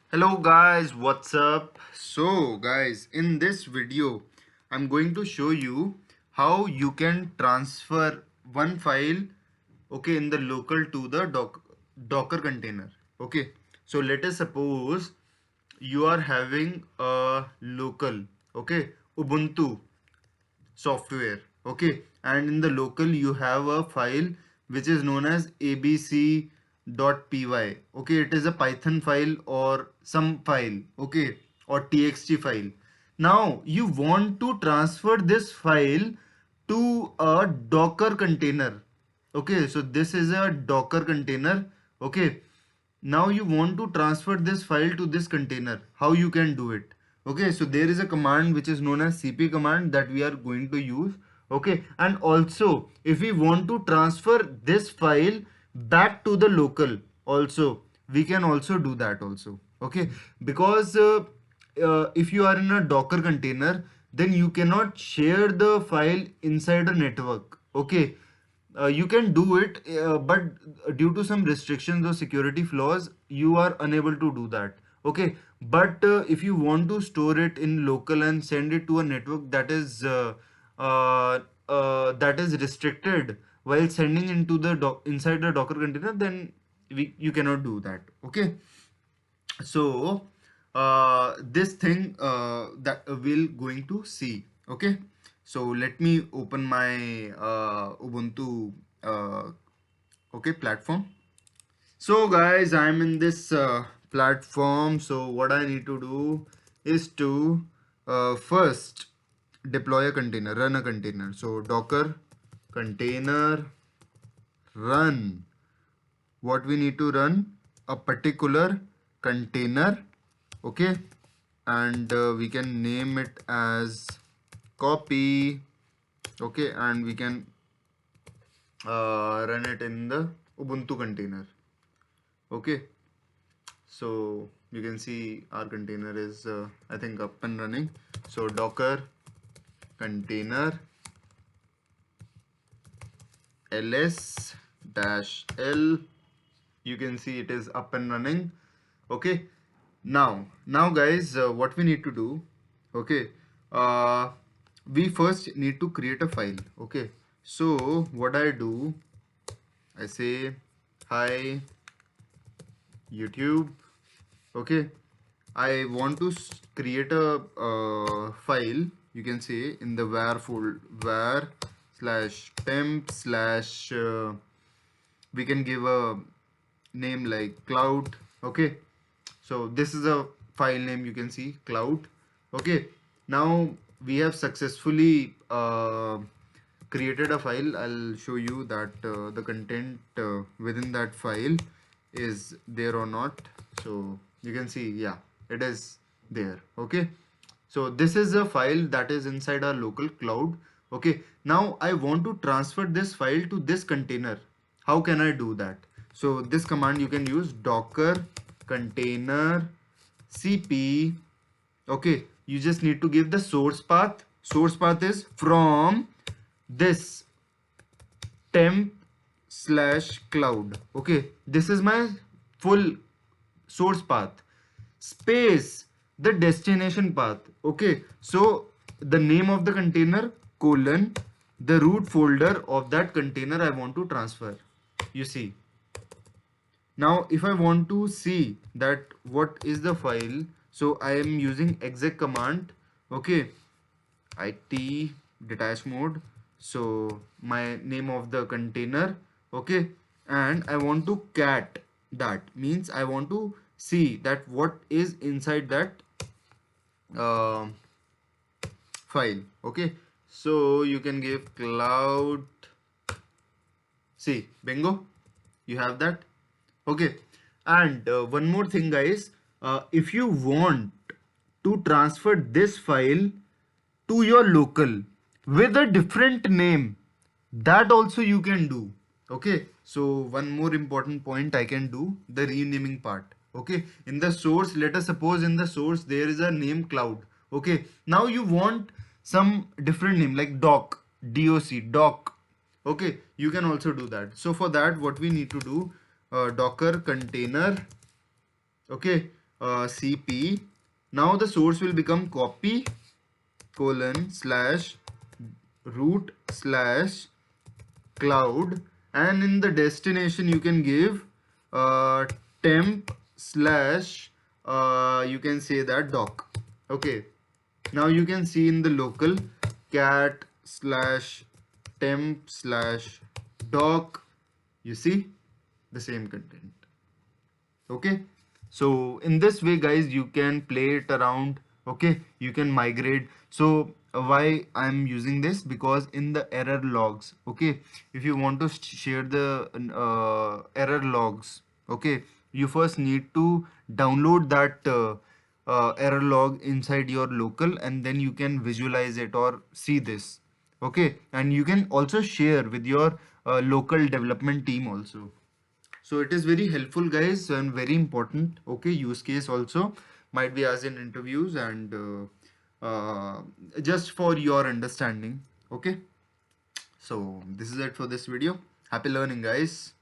Hello guys, what's up? So guys, in this video I'm going to show you how you can transfer one file in the local to the docker container. So let us suppose you are having a local Ubuntu software, and in the local you have a file which is known as abc.py. It is a Python file or some file, or txt file. Now you want to transfer this file to a docker container. So this is a docker container. okay Now you want to transfer this file to this container. How you can do it? So there is a command which is known as cp command that we are going to use. And also if we want to transfer this file back to the local also, we can also do that also. Because if you are in a docker container, then you cannot share the file inside a network. You can do it, but due to some restrictions or security flaws, you are unable to do that. But if you want to store it in local and send it to a network uh, that is restricted while sending into the inside the docker container, then you cannot do that. So this thing that we'll going to see. So let me open my ubuntu platform. So guys, I'm in this platform. So what I need to do is to first deploy a container, run a container. So docker container run. What we need to run? A particular container. And we can name it as copy. And we can run it in the ubuntu container. So you can see our container is I think up and running. So docker container ls-l, you can see it is up and running. Now guys, what we need to do, we first need to create a file. So what I do, I say hi YouTube. I want to create a file. You can say in the var folder, var /temp/ we can give a name like cloud. So this is a file name, you can see cloud. Now we have successfully created a file. I'll show you that the content within that file is there or not. So you can see, yeah, it is there. So this is a file that is inside our local cloud. Now I want to transfer this file to this container. How can I do that? So this command you can use, docker container cp. You just need to give the source path. Source path is from this temp/cloud. This is my full source path, space the destination path. So the name of the container colon the root folder of that container I want to transfer. You see, now if I want to see that what is the file, so I am using exec command. it detach mode, so my name of the container. And I want to cat, that means I want to see that what is inside that file. So you can give cloud, see, bingo, you have that. And one more thing guys, if you want to transfer this file to your local with a different name, that also you can do. So one more important point I can do, the renaming part. In the source, let us suppose in the source there is a name cloud. Now you want some different name like doc, doc. You can also do that. So for that, what we need to do, docker container cp. Now the source will become copy colon slash root slash cloud, and in the destination you can give temp slash you can say that doc. Okay, now you can see in the local cat slash temp slash doc, you see the same content. Okay, so in this way guys you can play it around. Okay, you can migrate. So why I'm using this, because in the error logs, okay, if you want to share the error logs, okay, you first need to download that error log inside your local, and then you can visualize it or see this. Okay, and you can also share with your local development team also. So it is very helpful guys, and very important. Okay, use case also might be asked in interviews, and just for your understanding. Okay, so this is it for this video. Happy learning guys.